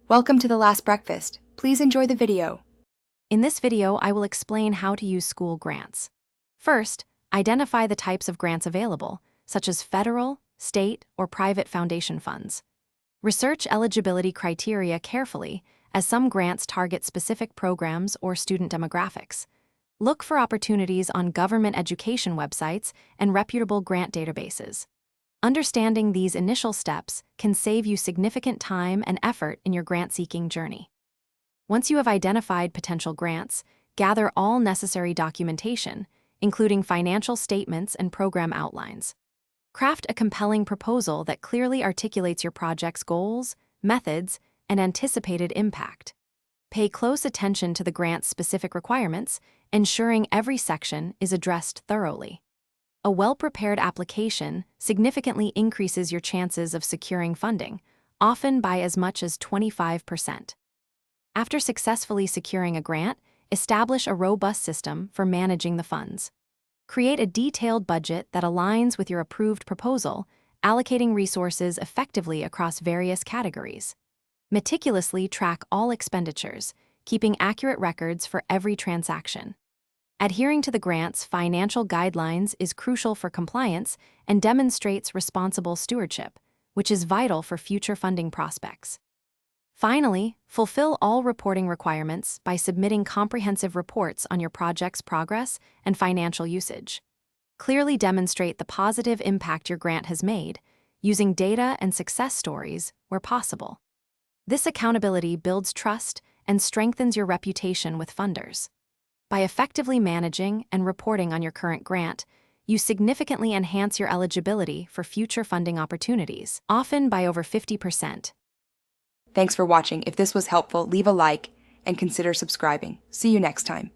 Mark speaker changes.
Speaker 1: Welcome to The Last Breakfast. Please enjoy the video.
Speaker 2: In this video, I will explain how to use school grants. First, identify the types of grants available, such as federal, state, or private foundation funds. Research eligibility criteria carefully, as some grants target specific programs or student demographics. Look for opportunities on government education websites and reputable grant databases. Understanding these initial steps can save you significant time and effort in your grant-seeking journey. Once you have identified potential grants, gather all necessary documentation, including financial statements and program outlines. Craft a compelling proposal that clearly articulates your project's goals, methods, and anticipated impact. Pay close attention to the grant's specific requirements, ensuring every section is addressed thoroughly. A well-prepared application significantly increases your chances of securing funding, often by as much as 25%. After successfully securing a grant, establish a robust system for managing the funds. Create a detailed budget that aligns with your approved proposal, allocating resources effectively across various categories. Meticulously track all expenditures, keeping accurate records for every transaction. Adhering to the grant's financial guidelines is crucial for compliance and demonstrates responsible stewardship, which is vital for future funding prospects. Finally, fulfill all reporting requirements by submitting comprehensive reports on your project's progress and financial usage. Clearly demonstrate the positive impact your grant has made, using data and success stories where possible. This accountability builds trust and strengthens your reputation with funders. By effectively managing and reporting on your current grant, you significantly enhance your eligibility for future funding opportunities, often by over 50%.
Speaker 1: Thanks for watching. If this was helpful, leave a like and consider subscribing. See you next time.